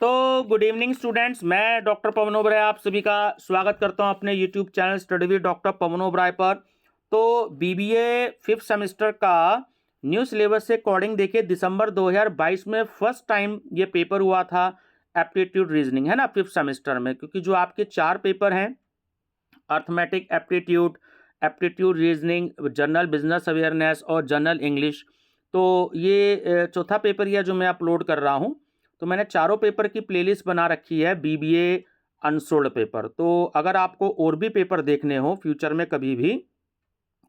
तो good evening students, मैं doctor Pawan Oberoi आप सभी का स्वागत करता हूं अपने YouTube channel study with doctor Pawan Oberoi पर। तो बीबीए फिफ्थ सेमेस्टर का न्यू सिलेबस से अकॉर्डिंग देखिए दिसंबर 2022 में फर्स्ट टाइम ये पेपर हुआ था एप्टीट्यूड रीजनिंग, है ना, फिफ्थ सेमेस्टर में। क्योंकि जो आपके 4 पेपर हैं, arithmetic aptitude, aptitude reasoning, general business awareness और जनरल इंग्लिश, तो ये चौथा पेपर यह जो मैं अपलोड कर रहा हूँ। तो मैंने चारों पेपर की प्लेलिस्ट बना रखी है बीबीए अनसोल्ड पेपर। तो अगर आपको और भी पेपर देखने हो फ्यूचर में कभी भी,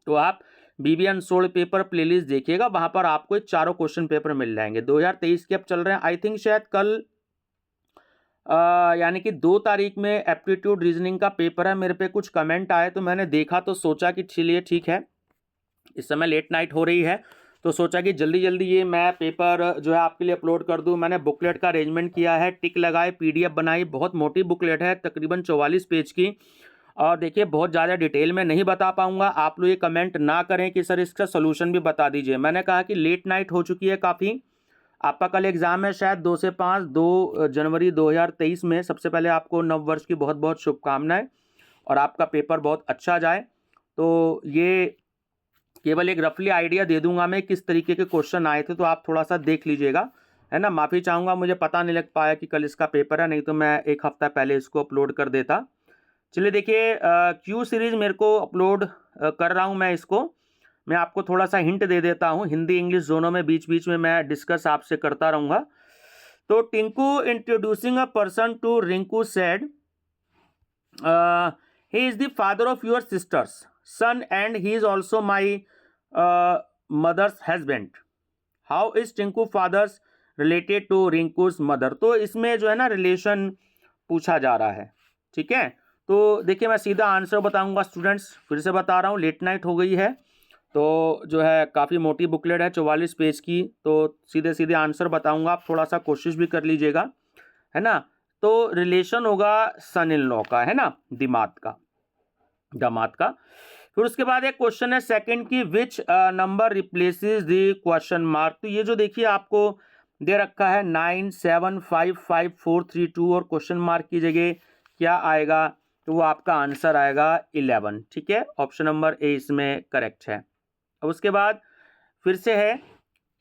तो आप बीबीए अनसोल्ड पेपर प्लेलिस्ट देखिएगा, वहां पर आपको चारों क्वेश्चन पेपर मिल जाएंगे। 2023 के अब चल रहे हैं, आई थिंक शायद कल यानी कि 2 तारीख में एप्टीट्यूड रीजनिंग का पेपर है। मेरे पे कुछ कमेंट आए तो मैंने देखा तो सोचा कि चलिए ठीक है, इस समय लेट नाइट हो रही है तो सोचा कि जल्दी जल्दी ये मैं पेपर जो है आपके लिए अपलोड कर दूं। मैंने बुकलेट का अरेंजमेंट किया है, टिक लगाए, पीडीएफ बनाई। बहुत मोटी बुकलेट है, तकरीबन 44 पेज की। और देखिए बहुत ज़्यादा डिटेल में नहीं बता पाऊंगा। आप लोग ये कमेंट ना करें कि सर इसका सोल्यूशन भी बता दीजिए। मैंने कहा कि लेट नाइट हो चुकी है काफ़ी। आपका कल एग्जाम है शायद 2 से 5, 2 जनवरी 2023 में। सबसे पहले आपको नव वर्ष की बहुत बहुत शुभकामनाएं और आपका पेपर बहुत अच्छा जाए। तो ये केवल एक रफली आइडिया दे दूंगा मैं किस तरीके के क्वेश्चन आए थे, तो आप थोड़ा सा देख लीजिएगा, है ना। माफ़ी चाहूँगा, मुझे पता नहीं लग पाया कि कल इसका पेपर है, नहीं तो मैं एक हफ्ता पहले इसको अपलोड कर देता। चलिए देखिए, क्यू सीरीज़ मेरे को अपलोड कर रहा हूँ मैं इसको। मैं आपको थोड़ा सा हिंट दे देता हूँ, हिंदी इंग्लिश दोनों में बीच बीच में मैं डिस्कस आपसे करता रहूँगा। तो Tinku introducing a person to Rinku said, he is the father of your sister's son and he is also my mother's husband. How is Tinku father's related to Rinku's mother. तो इसमें जो है ना रिलेशन पूछा जा रहा है, ठीक है। तो देखिए मैं सीधा आंसर बताऊंगा स्टूडेंट्स, फिर से बता रहा हूँ, लेट नाइट हो गई है तो जो है काफ़ी मोटी बुकलेट है 44 पेज की, तो सीधे सीधे आंसर बताऊंगा, आप थोड़ा सा कोशिश भी कर लीजिएगा, है ना। तो रिलेशन होगा सन इन लॉ का, है ना, दामाद का। फिर उसके बाद एक क्वेश्चन है सेकंड की, which number replaces the question mark. तो ये जो देखिए आपको दे रखा है 9 7 5 5 4 3 2 और क्वेश्चन मार्क की जगह क्या आएगा, तो वो आपका आंसर आएगा 11, ठीक है। ऑप्शन नंबर ए इसमें करेक्ट है। अब उसके बाद फिर से है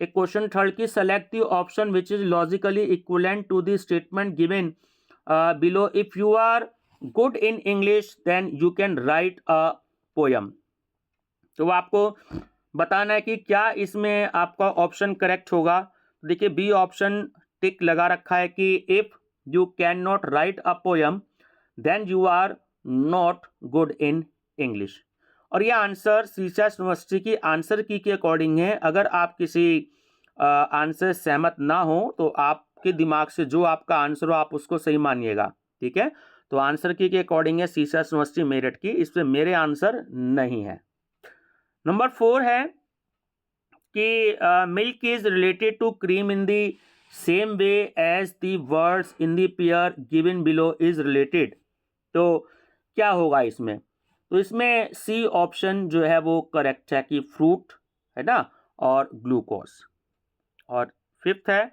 एक क्वेश्चन थर्ड की, select the option which is logically equivalent to the statement given below. If you are good in English then you can write a poem. तो वो आपको बताना है कि क्या इसमें आपका ऑप्शन करेक्ट होगा। तो देखिए बी ऑप्शन टिक लगा रखा है कि if you can not write a poem then you are not good in English. और यह आंसर सीसास यूनिवर्सिटी की आंसर की के अकॉर्डिंग है। अगर आप किसी आंसर सहमत ना हो तो आपके दिमाग से जो आपका आंसर हो आप उसको सही मानिएगा, ठीक है। तो आंसर की के अकॉर्डिंग है सीसास यूनिवर्सिटी मेरठ की, इसमें मेरे आंसर नहीं है। नंबर 4 है कि milk is related to cream in the same way as the words in the pair given below is related. तो क्या होगा इसमें, तो इसमें सी ऑप्शन जो है वो करेक्ट है कि फ्रूट, है ना, और ग्लूकोज। और फिफ्थ है,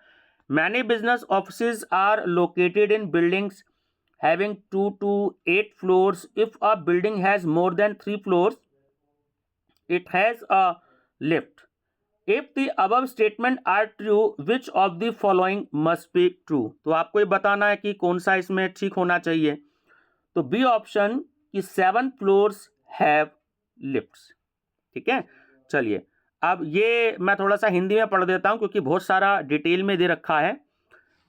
many business offices are located in buildings having 2 to 8 floors. If a building has more than 3 floors, it has a lift. If the above statement are true, which of the following must be true? तो आपको ये बताना है कि कौन सा इसमें ठीक होना चाहिए। तो बी ऑप्शन कि 7 फ्लोर्स हैव लिफ्ट्स, ठीक है। चलिए अब ये मैं थोड़ा सा हिंदी में पढ़ देता हूं क्योंकि बहुत सारा डिटेल में दे रखा है।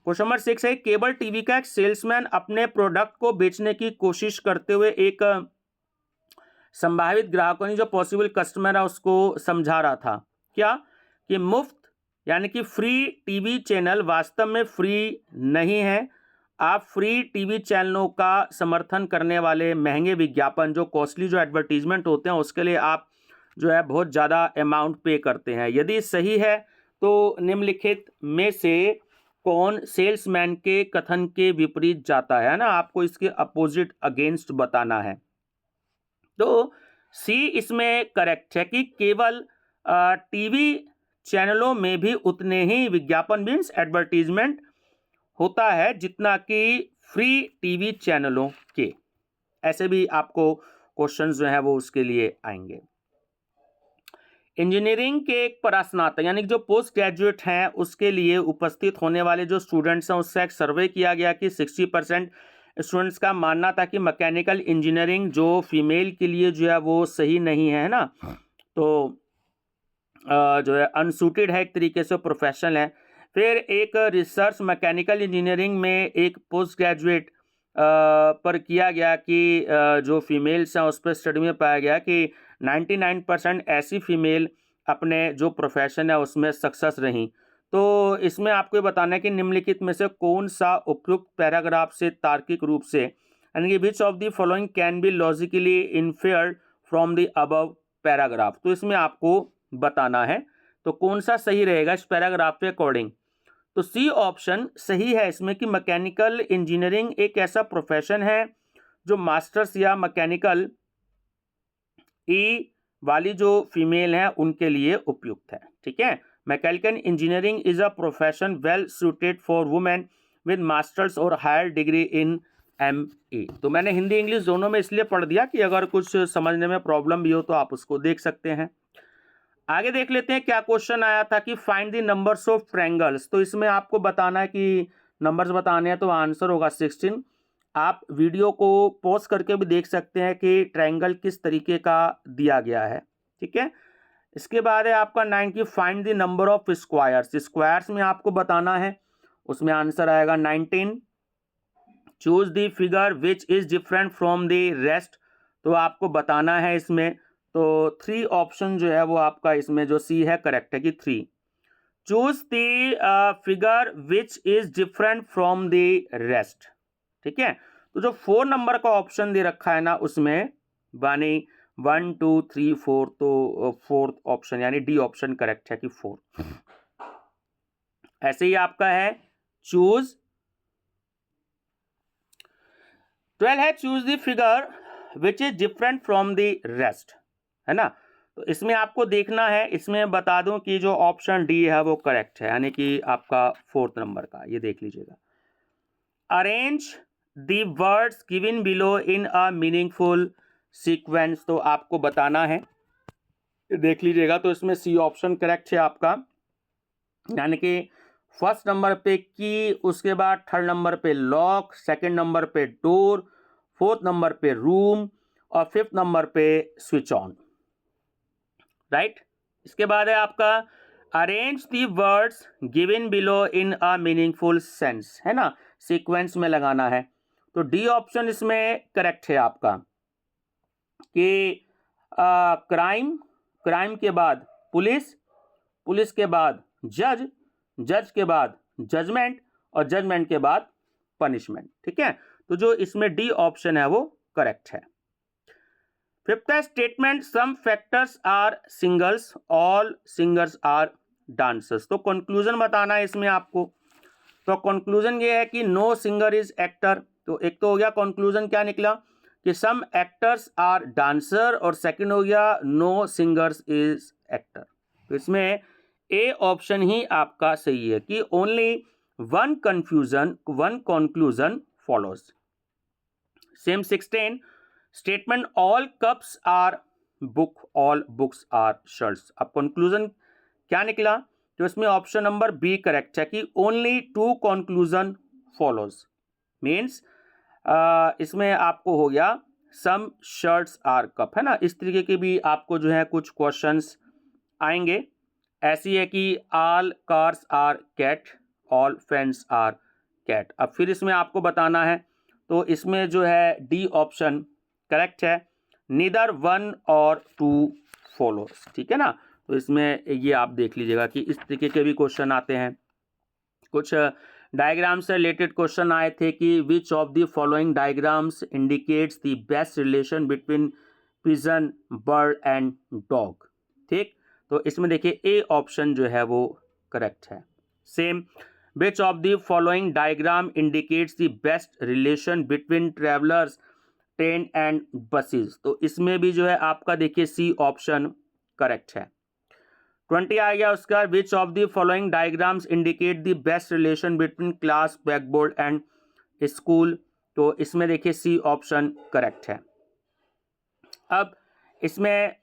क्वेश्चन नंबर 6 है, केबल टीवी का एक सेल्समैन अपने प्रोडक्ट को बेचने की कोशिश करते हुए एक संभावित ग्राहकों ने जो पॉसिबल कस्टमर है उसको समझा रहा था क्या, कि मुफ्त यानी कि फ्री टीवी चैनल वास्तव में फ्री नहीं है। आप फ्री टीवी चैनलों का समर्थन करने वाले महंगे विज्ञापन, जो कॉस्टली जो एडवर्टीजमेंट होते हैं, उसके लिए आप जो है बहुत ज़्यादा अमाउंट पे करते हैं। यदि सही है तो निम्नलिखित में से कौन सेल्समैन के कथन के विपरीत जाता है ना, आपको इसके अपोजिट अगेंस्ट बताना है। तो सी इसमें करेक्ट है कि केवल टीवी चैनलों में भी उतने ही विज्ञापन मीन्स एडवर्टीजमेंट होता है जितना कि फ्री टीवी चैनलों के। ऐसे भी आपको क्वेश्चंस जो है वो उसके लिए आएंगे। इंजीनियरिंग के एक स्नातक यानी कि जो पोस्ट ग्रेजुएट हैं उसके लिए उपस्थित होने वाले जो स्टूडेंट्स हैं उससे एक सर्वे किया गया कि 60% स्टूडेंट्स का मानना था कि मैकेनिकल इंजीनियरिंग जो फीमेल के लिए जो है वो सही नहीं है ना, तो जो है अनसूटेड है एक तरीके से, प्रोफेशनल है। फिर एक रिसर्च मैकेनिकल इंजीनियरिंग में एक पोस्ट ग्रेजुएट पर किया गया कि जो फीमेल्स हैं उस पर स्टडी में पाया गया कि 99% ऐसी फीमेल अपने जो प्रोफेशन है उसमें सक्सेस रहीं। तो इसमें आपको ये बताना है कि निम्नलिखित में से कौन सा उपयुक्त पैराग्राफ से तार्किक रूप से, यानी कि which of the following can be logically inferred from the above paragraph. तो इसमें आपको बताना है तो कौन सा सही रहेगा इस पैराग्राफ के अकॉर्डिंग। तो सी ऑप्शन सही है इसमें कि मैकेनिकल इंजीनियरिंग एक ऐसा प्रोफेशन है जो मास्टर्स या मैकेनिकल ई वाली जो फीमेल हैं उनके लिए उपयुक्त है। ठीक है, mechanical engineering is a profession well suited for women with masters और हायर डिग्री इन MA। तो मैंने हिंदी इंग्लिश दोनों में इसलिए पढ़ दिया कि अगर कुछ समझने में प्रॉब्लम भी हो तो आप उसको देख सकते हैं। आगे देख लेते हैं क्या क्वेश्चन आया था कि find the numbers of triangles. तो इसमें आपको बताना है कि नंबर्स बताने हैं, तो आंसर होगा 16। आप वीडियो को पॉज करके भी देख सकते हैं कि ट्रायंगल किस तरीके का दिया गया है। ठीक है, इसके बाद है आपका 9 की find the number of squares. Squares में आपको बताना है, उसमें आंसर आएगा 19। Choose the figure which is different from the rest. तो आपको बताना है इसमें, तो 3 ऑप्शन जो है वो आपका इसमें जो सी है करेक्ट है कि 3। Choose the figure which is different from the rest. ठीक है, तो जो 4 नंबर का ऑप्शन दे रखा है ना उसमें बानी 1 2 3 4, तो 4th ऑप्शन यानी डी ऑप्शन करेक्ट है कि 4। ऐसे ही आपका है चूज 12 है choose the figure which is different from the rest, है ना। तो इसमें आपको देखना है, इसमें बता दूं कि जो ऑप्शन डी है वो करेक्ट है, यानी कि आपका 4th नंबर का, ये देख लीजिएगा। Arrange the words given below in a meaningful sequence. तो आपको बताना है, देख लीजिएगा। तो इसमें सी ऑप्शन करेक्ट है आपका, यानी कि फर्स्ट नंबर पे की, उसके बाद 3rd नंबर पे लॉक, 2nd नंबर पे डोर, 4th नंबर पे रूम और 5th नंबर पे स्विच ऑन। राइट, इसके बाद है आपका arrange the words given below in a meaningful sense, है ना, सीक्वेंस में लगाना है। तो डी ऑप्शन इसमें करेक्ट है आपका कि क्राइम, क्राइम के बाद पुलिस, पुलिस के बाद जज, जज के बाद जजमेंट और जजमेंट के बाद पनिशमेंट। ठीक है, तो जो इसमें डी ऑप्शन है वो करेक्ट है। 5th statement some factors are singles, all singers are dancers. तो कंक्लूजन बताना है इसमें आपको। तो कंक्लूजन ये है कि नो सिंगर इज एक्टर। तो एक तो हो गया कंक्लूजन क्या निकला कि सम एक्टर्स आर डांसर, और सेकंड हो गया नो सिंगर्स इज एक्टर। तो इसमें ए ऑप्शन ही आपका सही है कि only one conclusion follows. Same 16 statement all cups are book, all books are shirts. अब कंक्लूजन क्या निकला, तो इसमें ऑप्शन नंबर बी करेक्ट है कि ओनली 2 कंक्लूजन फॉलोज। मीन्स इसमें आपको हो गया सम शर्ट्स आर कप, है ना। इस तरीके के भी आपको जो है कुछ क्वेश्चंस आएंगे। ऐसी है कि all cars are cat, all friends are cat. अब फिर इसमें आपको बताना है, तो इसमें जो है डी ऑप्शन करेक्ट है, नीदर 1 और 2 फॉलोस। ठीक है ना, तो इसमें ये आप देख लीजिएगा कि इस तरीके के भी क्वेश्चन आते हैं। कुछ डायग्राम से रिलेटेड क्वेश्चन आए थे कि which of the following diagrams indicates the best relation between pigeon, bird and dog. ठीक, तो इसमें देखिए ए ऑप्शन जो है वो करेक्ट है। Same which of the following diagram indicates the best relation between travellers, train and buses. तो इसमें भी जो है आपका देखिए सी ऑप्शन करेक्ट है। 20 आ गया उसका, विच of the following diagrams indicate the best relation between class, blackboard and school. तो इसमें देखिए सी ऑप्शन करेक्ट है। अब इसमें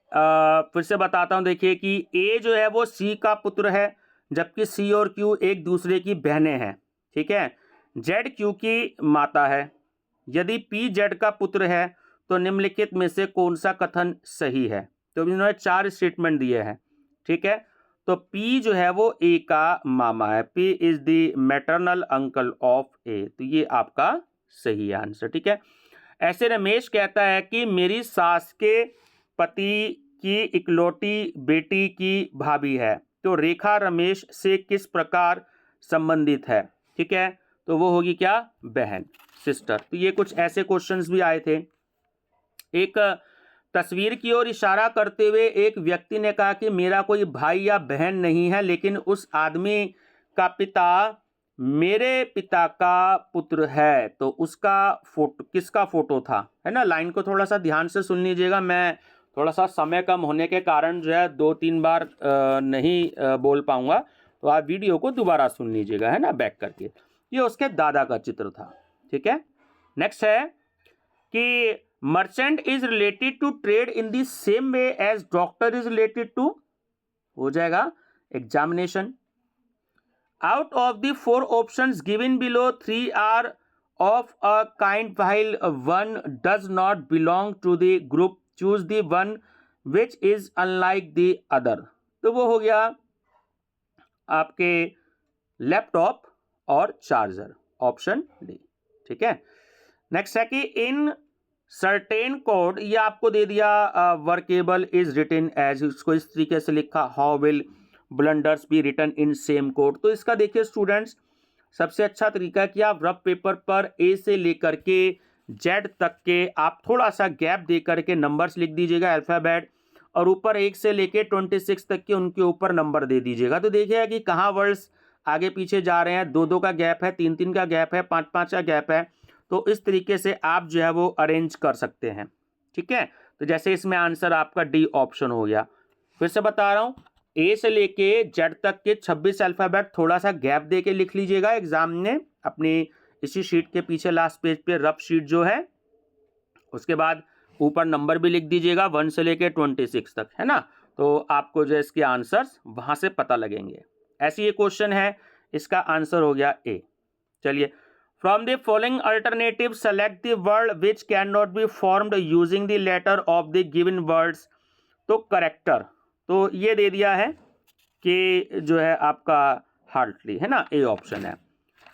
फिर से बताता हूं, देखिए कि ए जो है वो सी का पुत्र है, जबकि सी और क्यू एक दूसरे की बहनें हैं, ठीक है। जेड क्यू की माता है। यदि पी जेड का पुत्र है तो निम्नलिखित में से कौन सा कथन सही है। तो इन्होंने 4 स्टेटमेंट दिए हैं, ठीक है। तो पी जो है वो ए का मामा है, P is the maternal uncle of A, तो ये आपका सही है आंसर, ठीक है। ऐसे रमेश कहता है कि मेरी सास के पति की इकलौती बेटी की भाभी है, तो रेखा रमेश से किस प्रकार संबंधित है, ठीक है। तो वो होगी क्या, बहन, सिस्टर। तो ये कुछ ऐसे क्वेश्चंस भी आए थे। एक तस्वीर की ओर इशारा करते हुए एक व्यक्ति ने कहा कि मेरा कोई भाई या बहन नहीं है, लेकिन उस आदमी का पिता मेरे पिता का पुत्र है, तो उसका फोटो, किसका फोटो था, है ना। लाइन को थोड़ा सा ध्यान से सुन लीजिएगा, मैं थोड़ा सा समय कम होने के कारण जो है 2-3 बार नहीं बोल पाऊंगा, तो आप वीडियो को दोबारा सुन लीजिएगा, है ना, बैक करके। ये उसके दादा का चित्र था, ठीक है। नेक्स्ट है कि merchant is related to trade in the same way as doctor is related to, हो जाएगा examination. Out of the 4 options given below, 3 are of a kind while one does not belong to the group. Choose the one which is unlike the other. तो वो हो गया आपके laptop और charger, option D, ठीक है। Next है कि इन सर्टेन कोड, ये आपको दे दिया वर्केबल इज रिटन एज, इसको इस तरीके से लिखा, how will blunders be written in same code. तो इसका देखिए स्टूडेंट्स, सबसे अच्छा तरीका कि आप रफ पेपर पर ए से लेकर के जेड तक के आप थोड़ा सा गैप दे करके नंबर्स लिख दीजिएगा, अल्फ़ाबेट, और ऊपर 1 से लेके 26 तक के उनके ऊपर नंबर दे दीजिएगा। तो देखिएगा कि कहाँ वर्ड्स आगे पीछे जा रहे हैं, 2-2 का गैप है, 3-3 का गैप है, 5-5 का गैप है। तो इस तरीके से आप जो है वो अरेंज कर सकते हैं, ठीक है। तो जैसे इसमें आंसर आपका डी ऑप्शन हो गया। फिर से बता रहा हूँ, ए से लेके जेड तक के 26 अल्फ़ाबेट थोड़ा सा गैप दे के लिख लीजिएगा एग्जाम में अपनी इसी शीट के पीछे लास्ट पेज पे, रफ शीट जो है। उसके बाद ऊपर नंबर भी लिख दीजिएगा 1 से लेके 26 तक, है ना। तो आपको जो इसके आंसर्स वहां से पता लगेंगे। ऐसे ये क्वेश्चन है, इसका आंसर हो गया ए। चलिए, from the following alternative select the word which can not be formed using the letter of the given words. तो करेक्टर, तो ये दे दिया है कि जो है आपका हार्टली, है ना, ए ऑप्शन है।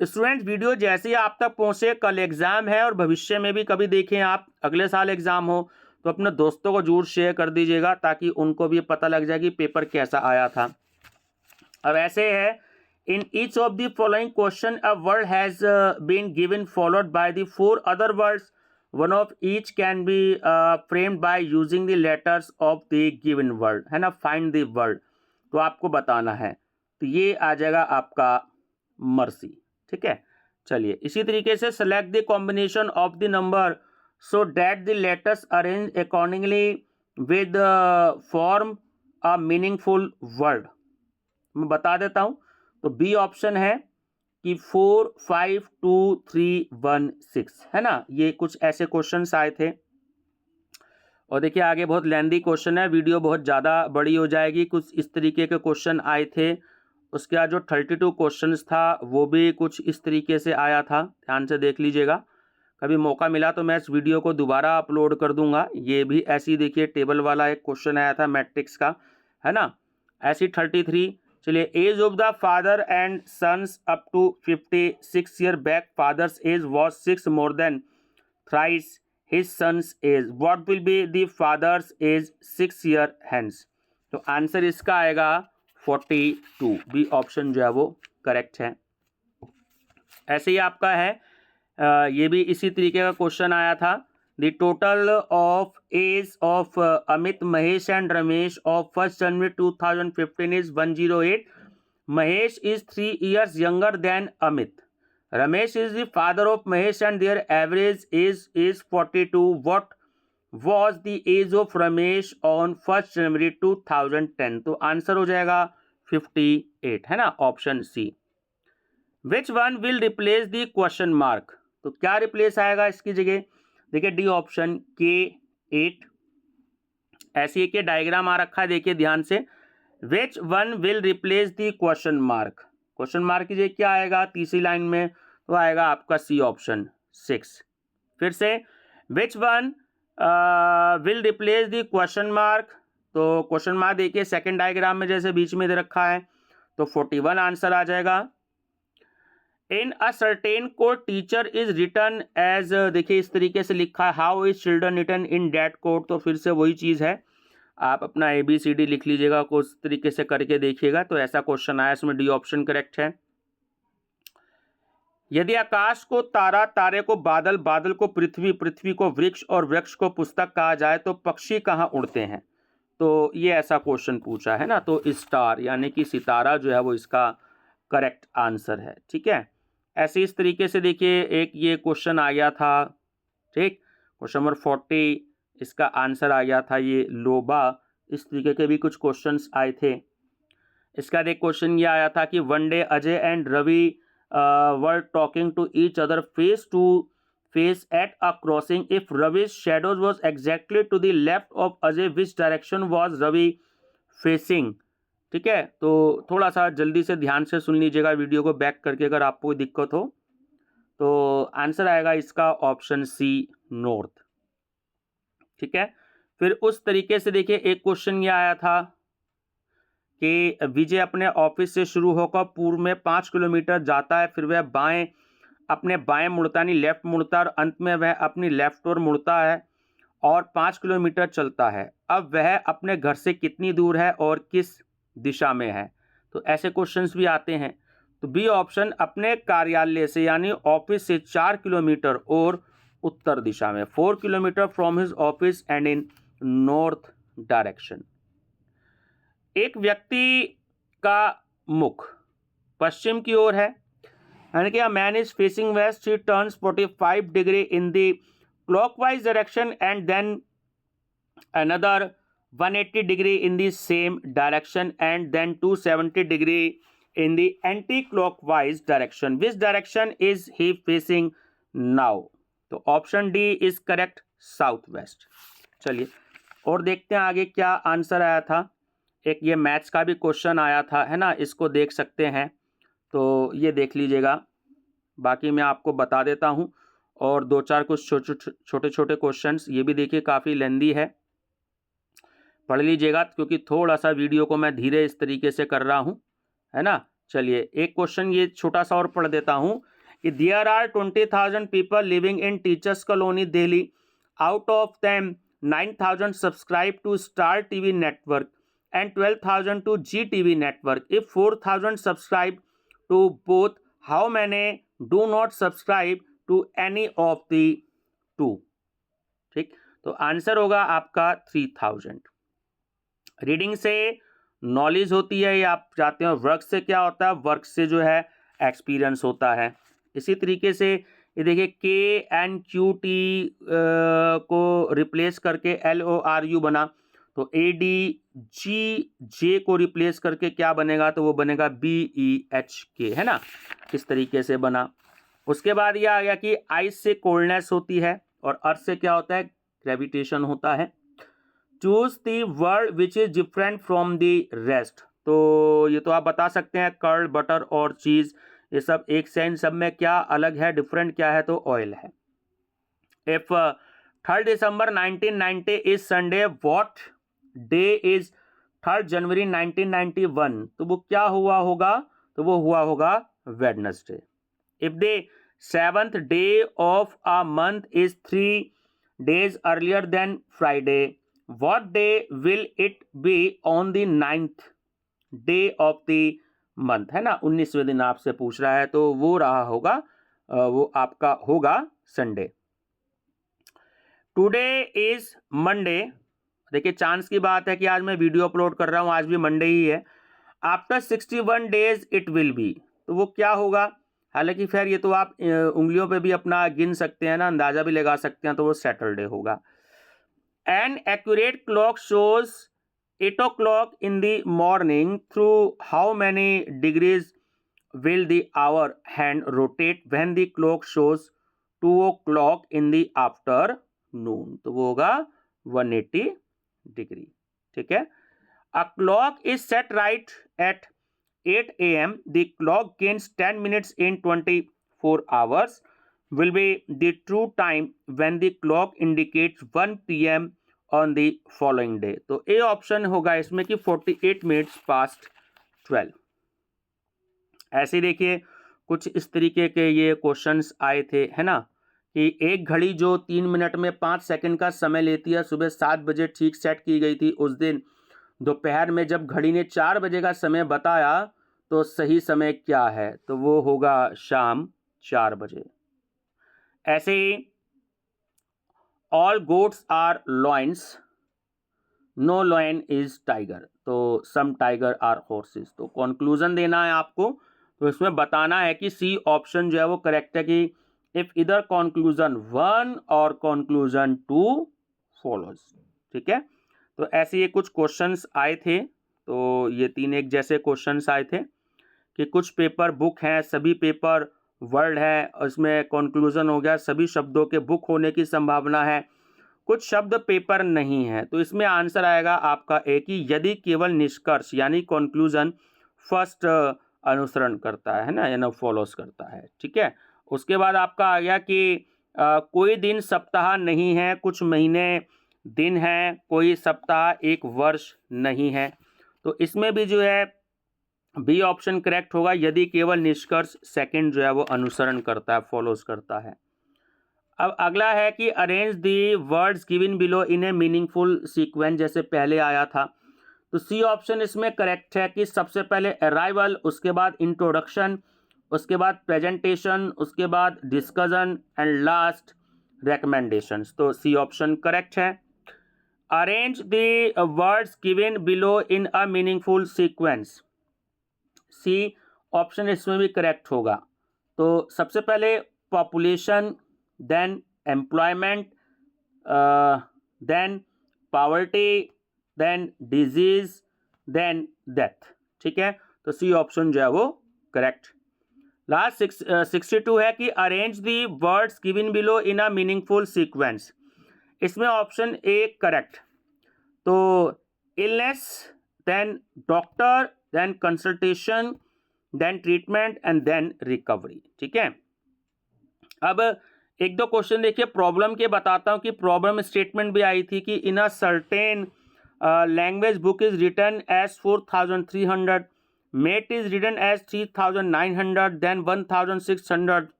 स्टूडेंट, वीडियो जैसे ही आप तक पहुंचे, कल एग्जाम है और भविष्य में भी कभी देखें आप, अगले साल एग्जाम हो, तो अपने दोस्तों को जरूर शेयर कर दीजिएगा ताकि उनको भी पता लग जाए कि पेपर कैसा आया था। अब ऐसे है, in each of the following question a word has been given followed by the 4 other words, one of each can be framed by using the letters of the given word, है ना। Find the word, तो आपको बताना है, तो ये आ जाएगा आपका मर्सी, ठीक है। चलिए, इसी तरीके से select the combination of the number so that the letters arrange accordingly with form a meaningful word. मैं बता देता हूं, तो बी ऑप्शन है कि 4, 5, 2, 3, 1, 6, है ना। ये कुछ ऐसे क्वेश्चंस आए थे। और देखिए आगे बहुत लेंदी क्वेश्चन है, वीडियो बहुत ज़्यादा बड़ी हो जाएगी। कुछ इस तरीके के क्वेश्चन आए थे। उसके बाद जो 32 क्वेश्चंस था वो भी कुछ इस तरीके से आया था, ध्यान से देख लीजिएगा। कभी मौका मिला तो मैं इस वीडियो को दोबारा अपलोड कर दूंगा। ये भी ऐसी देखिए टेबल वाला एक क्वेश्चन आया था मैट्रिक्स का, है ना। ऐसी 33। चलिए, age of the father and sons up to 56 year back, father's age was 6 more than thrice his son's age. What will be the father's age 6 year hence? तो आंसर इसका आएगा 42, बी ऑप्शन जो है वो करेक्ट है। ऐसे ही आपका है, ये भी इसी तरीके का क्वेश्चन आया था। The total of age of Amit, Mahesh and Ramesh of 1 January 2015 is 108. Mahesh is 3 years younger than Amit. Ramesh is the father of Mahesh and their average age is 42. What was the age of Ramesh on 1 January 2010? तो answer हो जाएगा 58, है ना, option C. Which one will replace the question mark? तो क्या replace आएगा इसकी जगह? देखिए डी ऑप्शन K8। ऐसी एक डायग्राम आ रखा है, देखिए ध्यान से। विच one will replace the question mark? Question mark की जगह क्या आएगा तीसरी लाइन में? तो आएगा आपका सी ऑप्शन 6। फिर से विच one will replace the question mark? तो क्वेश्चन मार्क देखिए सेकंड डायग्राम में जैसे बीच में दे रखा है, तो 41 आंसर आ जाएगा। In a certain code teacher is written as, देखिए इस तरीके से लिखा है, how is children written in that code? तो फिर से वही चीज़ है, आप अपना ABCD लिख लीजिएगा, उस तरीके से करके देखिएगा। तो ऐसा क्वेश्चन आया, इसमें डी ऑप्शन करेक्ट है। यदि आकाश को तारा, तारे को बादल, बादल को पृथ्वी, पृथ्वी को वृक्ष और वृक्ष को पुस्तक कहा जाए तो पक्षी कहाँ उड़ते हैं? तो ये ऐसा क्वेश्चन पूछा है ना, तो स्टार यानी कि सितारा जो है वो इसका करेक्ट आंसर है। ठीक है, ऐसे इस तरीके से देखिए एक ये क्वेश्चन आ गया था। ठीक, क्वेश्चन नंबर 40 इसका आंसर आ गया था ये लोबा। इस तरीके के भी कुछ क्वेश्चंस आए थे। इसका एक क्वेश्चन ये आया था कि one day Ajay and Ravi were talking to each other face to face at a crossing. If Ravi's shadows was exactly to the left of Ajay, which direction was Ravi facing? ठीक है, तो थोड़ा सा जल्दी से ध्यान से सुन लीजिएगा वीडियो को बैक करके, अगर आपको कोई दिक्कत हो। तो आंसर आएगा इसका ऑप्शन सी, नॉर्थ। ठीक है, फिर उस तरीके से देखिए एक क्वेश्चन ये आया था कि विजय अपने ऑफिस से शुरू होकर पूर्व में 5 किलोमीटर जाता है, फिर वह अपने बाएं मुड़ता नहीं लेफ्ट मुड़ता, और अंत में वह अपनी लेफ्ट ओर मुड़ता है और 5 किलोमीटर चलता है। अब वह अपने घर से कितनी दूर है और किस दिशा में है? तो ऐसे क्वेश्चंस भी आते हैं। तो बी ऑप्शन, अपने कार्यालय से यानी ऑफिस से 4 किलोमीटर और उत्तर दिशा में, 4 kilometre from his office and in north direction. एक व्यक्ति का मुख पश्चिम की ओर है, यानी कि a man is facing west, he turns 45 degree in the clockwise direction and then another 180 degree in the same direction and then 270 degree in the anti-clockwise direction. Which direction is he facing now? तो option D is correct, south west. चलिए और देखते हैं आगे क्या answer आया था। एक ये मैथ्स का भी क्वेश्चन आया था, है ना, इसको देख सकते हैं। तो ये देख लीजिएगा, बाकी मैं आपको बता देता हूँ। और दो चार कुछ छोटे छोटे क्वेश्चंस, ये भी देखिए काफ़ी लेंदी है, पढ़ लीजिएगा, क्योंकि थोड़ा सा वीडियो को मैं धीरे इस तरीके से कर रहा हूँ, है ना। चलिए एक क्वेश्चन ये छोटा सा और पढ़ देता हूँ कि there are 20,000 people living in teachers colony Delhi, out of them 9,000 subscribe to Star TV network and 12,000 to GTV network. If 4,000 subscribe to both, how many do not subscribe to any of the two? ठीक, तो answer होगा आपका 3,000। Reading से knowledge होती है, ये आप जाते हो। वर्क से क्या होता है? वर्क से जो है एक्सपीरियंस होता है। इसी तरीके से ये देखिए KNQT को रिप्लेस करके LORU बना, तो ADGJ को रिप्लेस करके क्या बनेगा? तो वो बनेगा BEHK, है ना, इस तरीके से बना। उसके बाद ये आ गया कि आइस से कोल्डनेस होती है और अर्थ से क्या होता है? ग्रेविटेशन होता है। Choose the word which is different from the rest. तो ये तो आप बता सकते हैं, कर्ड, बटर और चीज, ये सब एक से इन सब में क्या अलग है, डिफरेंट क्या है? तो ऑयल है। If 3 December 1990 is Sunday, what day is 3 जनवरी 1991? तो वो क्या हुआ होगा? तो वो हुआ होगा Wednesday. If the 7th day of a month is 3 days earlier than Friday, what day will it be on the 9th day of the month? है ना, 19वें दिन आपसे पूछ रहा है, तो वो रहा होगा, वो आपका होगा संडे। टुडे इज मंडे, देखिए चांस की बात है कि आज मैं वीडियो अपलोड कर रहा हूँ, आज भी मंडे ही है। After 61 days it will be, तो वो क्या होगा? हालांकि फिर ये तो आप उंगलियों पे भी अपना गिन सकते हैं ना, अंदाजा भी लगा सकते हैं, तो वो सैटरडे होगा। An accurate clock shows 8 o'clock in the morning. Through how many degrees will the hour hand rotate when the clock shows 2 o'clock in the afternoon? तो वो होगा 180 डिग्री. ठीक है. A clock is set right at 8 a.m. The clock gains 10 minutes in 24 hours. Will be the true time when the clock indicates 1 p.m. on the following day. तो A option होगा इसमें कि 48 minutes past 12. ऐसे देखिए कुछ इस तरीके के ये क्वेश्चंस आए थे, है ना, कि एक घड़ी जो 3 मिनट में 5 सेकंड का समय लेती है सुबह 7 बजे ठीक सेट की गई थी. उस दिन दोपहर में जब घड़ी ने 4 बजे का समय बताया तो सही समय क्या है? तो वो होगा शाम 4 बजे. ऐसे ही all goats are lions, no lion is tiger. तो सम टाइगर आर हॉर्सेस. तो कंक्लूजन देना है आपको. तो इसमें बताना है कि सी ऑप्शन जो है वो करेक्ट है कि इफ इधर कंक्लूजन 1 और कंक्लूजन 2 फॉलोज. ठीक है. तो ऐसे ये कुछ क्वेश्चंस आए थे. तो ये 3 एक जैसे क्वेश्चंस आए थे कि कुछ पेपर बुक हैं, सभी पेपर वर्ड है, इसमें कंक्लूजन हो गया सभी शब्दों के बुक होने की संभावना है, कुछ शब्द पेपर नहीं है. तो इसमें आंसर आएगा आपका ए कि यदि केवल निष्कर्ष यानी कंक्लूजन फर्स्ट अनुसरण करता है ना, यानी फॉलोस करता है. ठीक है. उसके बाद आपका आ गया कि कोई दिन सप्ताह नहीं है, कुछ महीने दिन हैं, कोई सप्ताह एक वर्ष नहीं है. तो इसमें भी जो है बी ऑप्शन करेक्ट होगा यदि केवल निष्कर्ष सेकंड जो है वो अनुसरण करता है, फॉलोज करता है. अब अगला है कि arrange the words given below in A meaningful sequence, जैसे पहले आया था. तो सी ऑप्शन इसमें करेक्ट है कि सबसे पहले अराइवल, उसके बाद इंट्रोडक्शन, उसके बाद प्रेजेंटेशन, उसके बाद डिस्कशन एंड लास्ट रिकमेंडेशंस. तो सी ऑप्शन करेक्ट है. Arrange the words given below in a meaningful sequence. C option इसमें भी करेक्ट होगा. तो सबसे पहले population, then employment, then poverty, then disease, then death. ठीक है. तो सी ऑप्शन जो है वो करेक्ट. लास्ट 62 है कि arrange the words given below in a meaningful sequence. इसमें ऑप्शन ए करेक्ट. तो illness, then doctor, then consultation, then treatment and then recovery. ठीक है. अब एक दो क्वेश्चन देखिए प्रॉब्लम के बताता हूं कि प्रॉब्लम स्टेटमेंट भी आई थी कि in a certain language book is written as 4300, mate is written as 3900, then 1600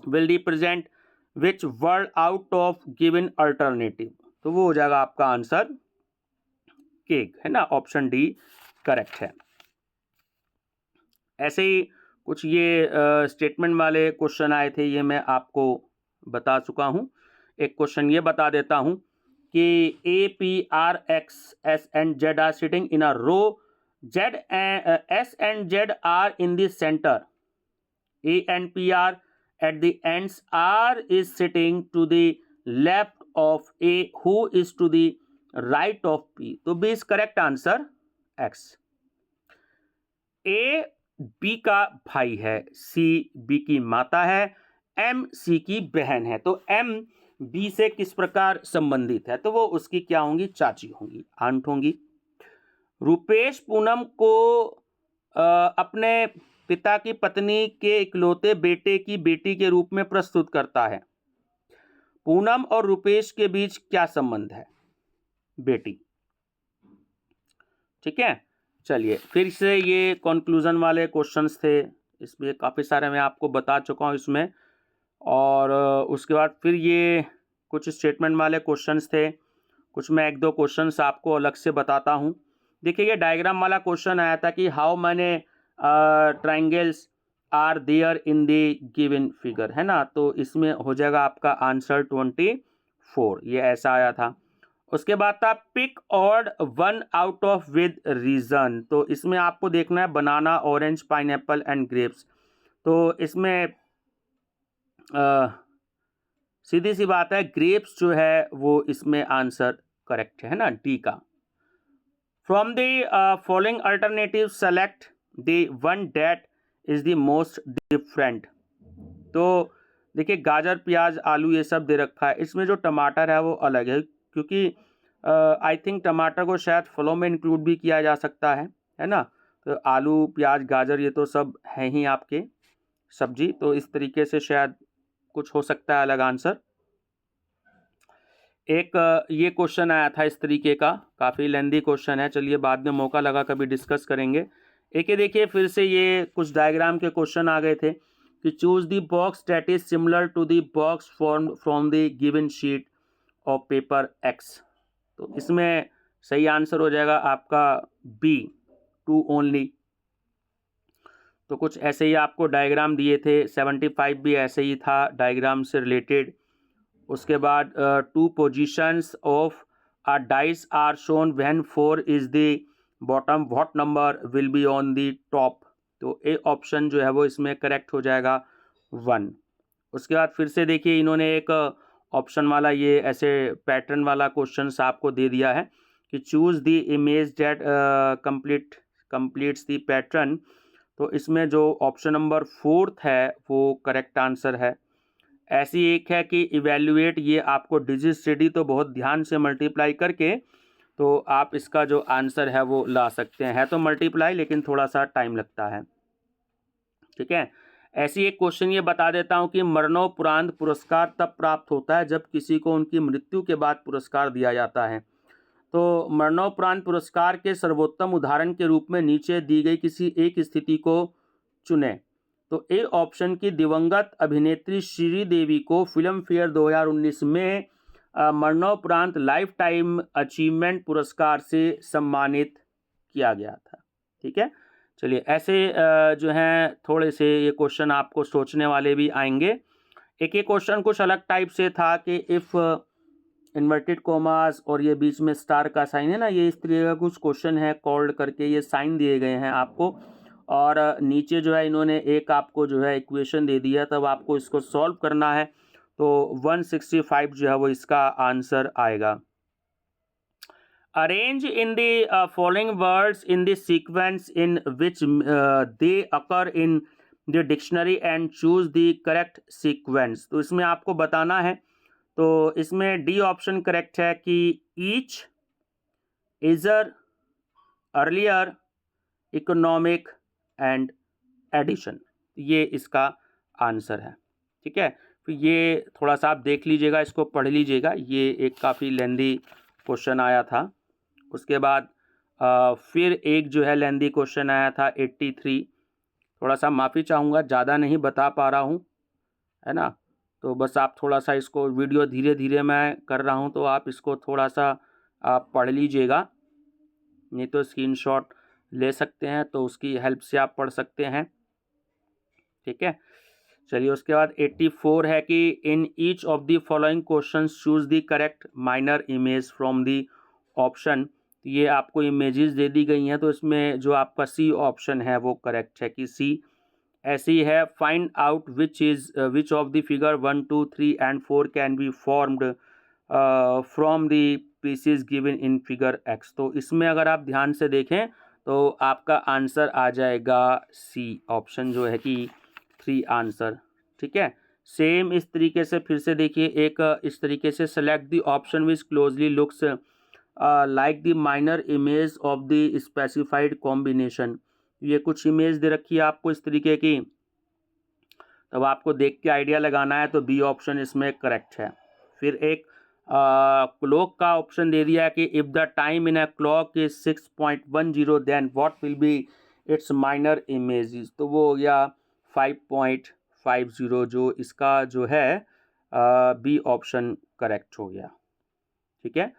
will represent which word out of given alternative. तो वो हो जाएगा आपका आंसर केक, है ना. ऑप्शन डी करेक्ट है. ऐसे ही कुछ ये स्टेटमेंट वाले क्वेश्चन आए थे, ये मैं आपको बता चुका हूँ. एक क्वेश्चन ये बता देता हूँ कि A P R X S and Z are sitting in a row, Z S and Z are in the centre, A and P are at the ends, R is sitting to the left of A, who is to the right of P. तो B is correct answer X. A B का भाई है, C B की माता है, M C की बहन है. तो एम बी से किस प्रकार संबंधित है? तो वो उसकी क्या होंगी? चाची होंगी, आंट होंगी. रुपेश पूनम को अपने पिता की पत्नी के इकलौते बेटे की बेटी के रूप में प्रस्तुत करता है. पूनम और रुपेश के बीच क्या संबंध है? बेटी. ठीक है. चलिए फिर से ये कंक्लूजन वाले क्वेश्चंस थे, इसमें काफ़ी सारे मैं आपको बता चुका हूँ इसमें. और उसके बाद फिर ये कुछ स्टेटमेंट वाले क्वेश्चंस थे, कुछ मैं एक दो क्वेश्चंस आपको अलग से बताता हूँ. देखिए ये डायग्राम वाला क्वेश्चन आया था कि how many triangles are there in the given figure, है ना. तो इसमें हो जाएगा आपका आंसर 24, ये ऐसा आया था. उसके बाद था pick odd one out of with reason. तो इसमें आपको देखना है banana, orange, pineapple and grapes. तो इसमें सीधी सी बात है, ग्रेप्स जो है वो इसमें आंसर करेक्ट है ना, डी का। From the following alternative select the one that is the most different. तो देखिए, गाजर, प्याज, आलू ये सब दे रखा है, इसमें जो टमाटर है वो अलग है, क्योंकि आई थिंक टमाटर को शायद फलों में इंक्लूड भी किया जा सकता है ना। तो आलू, प्याज, गाजर ये तो सब हैं ही आपके सब्जी, तो इस तरीके से शायद कुछ हो सकता है अलग आंसर। एक ये क्वेश्चन आया था इस तरीके का, काफ़ी लेंदी क्वेश्चन है, चलिए बाद में मौका लगा कभी डिस्कस करेंगे। एक ये देखिए, फिर से ये कुछ डायग्राम के क्वेश्चन आ गए थे कि choose the box that is similar to the box form from the given sheet of paper X. तो इसमें सही आंसर हो जाएगा आपका बी, 2 ओनली। तो कुछ ऐसे ही आपको डायग्राम दिए थे, 75 भी ऐसे ही था डायग्राम से रिलेटेड। उसके बाद 2 positions of a dice are shown when 4 is the bottom, what number will be on the top. तो ए ऑप्शन जो है वो इसमें करेक्ट हो जाएगा 1। उसके बाद फिर से देखिए, इन्होंने एक ऑप्शन वाला ये ऐसे पैटर्न वाला क्वेश्चन आपको दे दिया है कि choose the image that completes the pattern. तो इसमें जो ऑप्शन नंबर 4 है वो करेक्ट आंसर है। ऐसी एक है कि इवैल्यूएट, ये आपको डिजिट स्टडी तो बहुत ध्यान से मल्टीप्लाई करके तो आप इसका जो आंसर है वो ला सकते हैं। है तो मल्टीप्लाई, लेकिन थोड़ा सा टाइम लगता है, ठीक है। ऐसी एक क्वेश्चन ये बता देता हूँ कि मरणोपरांत पुरस्कार तब प्राप्त होता है जब किसी को उनकी मृत्यु के बाद पुरस्कार दिया जाता है। तो मरणोपरांत पुरस्कार के सर्वोत्तम उदाहरण के रूप में नीचे दी गई किसी एक स्थिति को चुनें। तो ए ऑप्शन की दिवंगत अभिनेत्री श्रीदेवी को फिल्म फेयर 2019 में मरणोपरांत लाइफ टाइम अचीवमेंट पुरस्कार से सम्मानित किया गया था, ठीक है। चलिए, ऐसे जो हैं थोड़े से ये क्वेश्चन आपको सोचने वाले भी आएंगे। एक ये क्वेश्चन कुछ अलग टाइप से था कि इफ़ इन्वर्टेड कोमास और ये बीच में स्टार का साइन है ना, ये इस तरीके का कुछ क्वेश्चन है, कॉल्ड करके ये साइन दिए गए हैं आपको, और नीचे जो है इन्होंने एक आपको जो है इक्वेशन दे दिया, तब आपको इसको सॉल्व करना है। तो 165 जो है वो इसका आंसर आएगा। Arrange in the following words in the sequence in which they occur in the dictionary and choose the correct sequence. तो इसमें आपको बताना है, तो इसमें डी ऑप्शन करेक्ट है कि each, easier, earlier, economic and edition, ये इसका आंसर है, ठीक है। तो ये थोड़ा सा आप देख लीजिएगा, इसको पढ़ लीजिएगा, ये एक काफ़ी लेंदी क्वेश्चन आया था। उसके बाद फिर एक जो है लेंदी क्वेश्चन आया था 83। थोड़ा सा माफ़ी चाहूँगा, ज़्यादा नहीं बता पा रहा हूँ, है ना। तो बस आप थोड़ा सा इसको, वीडियो धीरे धीरे मैं कर रहा हूँ, तो आप इसको थोड़ा सा आप पढ़ लीजिएगा, नहीं तो स्क्रीनशॉट ले सकते हैं, तो उसकी हेल्प से आप पढ़ सकते हैं, ठीक है। चलिए, उसके बाद 84 है कि इन each of the following questions choose the correct minor image from the option. ये आपको इमेजेस दे दी गई हैं, तो इसमें जो आपका सी ऑप्शन है वो करेक्ट है कि सी। ऐसी है, find out which of the figure 1, 2, 3 and 4 can be formed from the pieces given in figure x. तो इसमें अगर आप ध्यान से देखें तो आपका आंसर आ जाएगा सी ऑप्शन जो है कि 3 आंसर, ठीक है। सेम इस तरीके से फिर से देखिए, एक इस तरीके से select the option which closely looks like the minor image of the specified combination. ये कुछ इमेज दे रखी है आपको इस तरीके की, तब आपको देख के आइडिया लगाना है, तो बी ऑप्शन इसमें करेक्ट है। फिर एक क्लॉक का ऑप्शन दे दिया है कि if the time in a clock is 6.10 then what will be its mirror images. तो वो हो गया 5.50, जो इसका जो है बी ऑप्शन करेक्ट हो गया, ठीक है।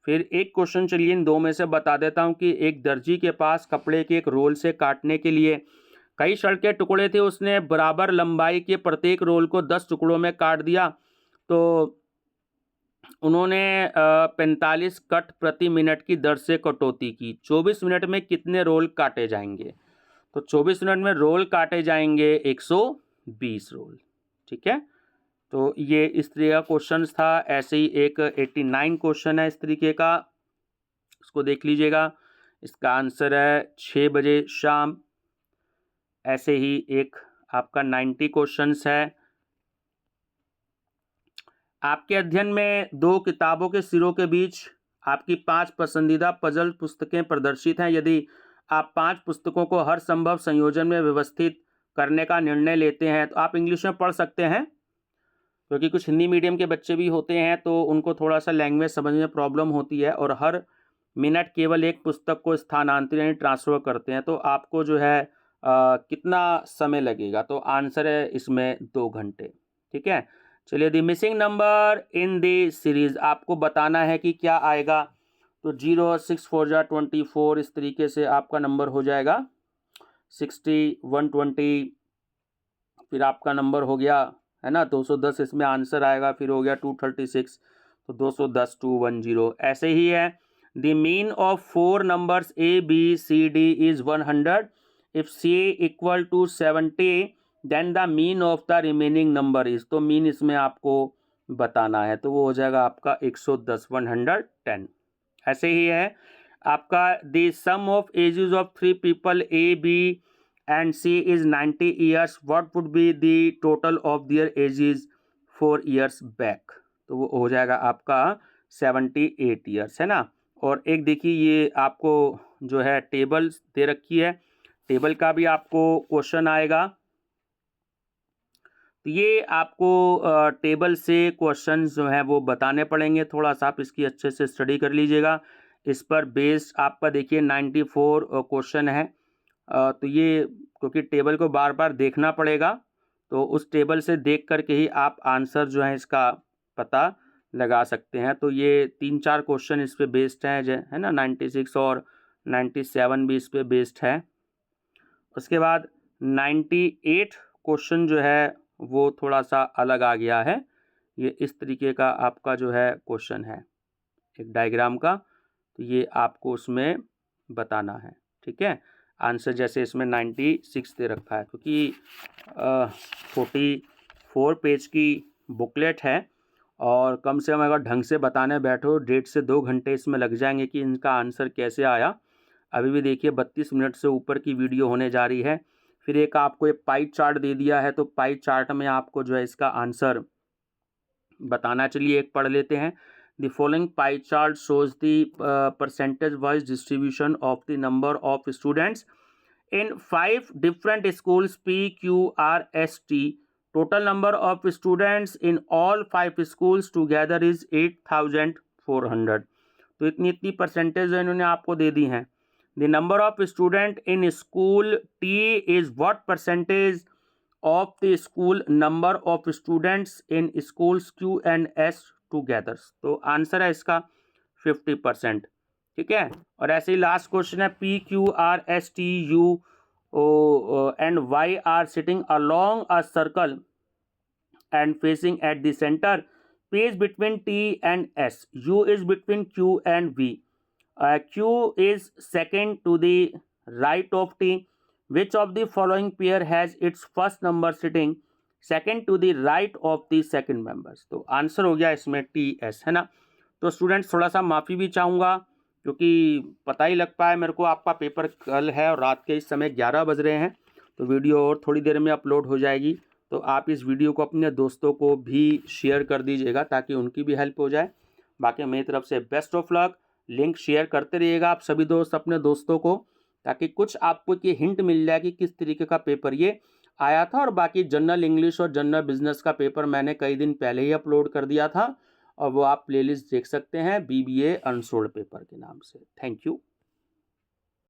फिर एक क्वेश्चन, चलिए इन दो में से बता देता हूँ कि एक दर्जी के पास कपड़े के एक रोल से काटने के लिए कई शर्ट के टुकड़े थे, उसने बराबर लंबाई के प्रत्येक रोल को 10 टुकड़ों में काट दिया। तो उन्होंने 45 कट प्रति मिनट की दर से कटौती की। 24 मिनट में कितने रोल काटे जाएंगे? तो 24 मिनट में रोल काटे जाएंगे 120 रोल, ठीक है। तो ये इस तरीके का क्वेश्चन था। ऐसे ही एक 89 क्वेश्चन है इस तरीके का, इसको देख लीजिएगा। इसका आंसर है 6 बजे शाम। ऐसे ही एक आपका 90 क्वेश्चंस है। आपके अध्ययन में 2 किताबों के सिरों के बीच आपकी 5 पसंदीदा पजल पुस्तकें प्रदर्शित हैं। यदि आप 5 पुस्तकों को हर संभव संयोजन में व्यवस्थित करने का निर्णय लेते हैं, तो आप इंग्लिश में पढ़ सकते हैं, क्योंकि कुछ हिंदी मीडियम के बच्चे भी होते हैं तो उनको थोड़ा सा लैंग्वेज समझने में प्रॉब्लम होती है, और हर मिनट केवल एक पुस्तक को स्थानांतरित यानी ट्रांसफ़र करते हैं, तो आपको जो है कितना समय लगेगा? तो आंसर है इसमें 2 घंटे। ठीक है, चलिए the missing number in the series आपको बताना है कि क्या आएगा। तो 0 6 4 जा 24, इस तरीके से आपका नंबर हो जाएगा 60 120, फिर आपका नंबर हो गया है ना 210, इसमें आंसर आएगा, फिर हो गया 236, तो 210 210 ऐसे ही है। The mean of 4 numbers A B C D is 100। If C equal to 70 then the mean of the remaining number is, तो मीन इसमें आपको बताना है, तो वो हो जाएगा आपका 110 110। ऐसे ही है आपका the sum of ages of 3 people A B and C is 90 years, what would be the total of their ages 4 years back? तो वो हो जाएगा आपका 78 years, है ना। और एक देखिए ये आपको जो है टेबल दे रखी है, टेबल का भी आपको क्वेश्चन आएगा। तो ये आपको टेबल से क्वेश्चन जो है वो बताने पड़ेंगे, थोड़ा सा आप इसकी अच्छे से स्टडी कर लीजिएगा। इस पर बेस्ड आपका देखिए 94 क्वेश्चन है। तो ये क्योंकि टेबल को बार बार देखना पड़ेगा, तो उस टेबल से देख करके ही आप आंसर जो है इसका पता लगा सकते हैं। तो ये 3-4 क्वेश्चन इस पे बेस्ड हैं, है ना, 96 और 97 भी इस पे बेस्ड है। उसके बाद 98 क्वेश्चन जो है वो थोड़ा सा अलग आ गया है। ये इस तरीके का आपका जो है क्वेश्चन है एक डायग्राम का, तो ये आपको उसमें बताना है। ठीक है, आंसर जैसे इसमें 96 दे रखा है, क्योंकि 44 पेज की बुकलेट है, और कम से कम अगर ढंग से बताने बैठो 1.5 से 2 घंटे इसमें लग जाएंगे कि इनका आंसर कैसे आया। अभी भी देखिए 32 मिनट से ऊपर की वीडियो होने जा रही है। फिर एक आपको एक पाई चार्ट दे दिया है, तो पाई चार्ट में आपको जो है इसका आंसर बताना। चलिए एक पढ़ लेते हैं। The following pie chart shows the percentage-wise distribution of the number of students in 5 different schools P, Q, R, S, T. Total number of students in all 5 schools together is 8,400. तो इतनी percentage इन्होंने आपको दे दी हैं। The number of student in school T is what percentage of the school number of students in schools Q and S together. तो answer है इसका 50%। ठीक है, और ऐसे ही लास्ट क्वेश्चन है P, Q, R, S, T, U and Y are sitting along a circle and facing at the center. P is between T and S. U is between Q and V. Q is second to the right of T. Which of the following pair has its first number sitting second to the right of the second members? तो answer हो गया इसमें TS, है ना। तो students थोड़ा सा माफ़ी भी चाहूँगा, क्योंकि पता ही लग पाया मेरे को आपका पेपर कल है और रात के इस समय 11 बज रहे हैं, तो वीडियो और थोड़ी देर में अपलोड हो जाएगी। तो आप इस वीडियो को अपने दोस्तों को भी शेयर कर दीजिएगा ताकि उनकी भी हेल्प हो जाए। बाकी मेरी तरफ से best of luck. Link share करते रहिएगा आप सभी दोस्त अपने दोस्तों को, ताकि कुछ आपको ये हिंट मिल जाए कि किस तरीके का पेपर ये आया था। और बाकी जनरल इंग्लिश और जनरल बिजनेस का पेपर मैंने कई दिन पहले ही अपलोड कर दिया था, और वो आप प्लेलिस्ट देख सकते हैं BBA अनसोल्ड पेपर के नाम से। Thank you.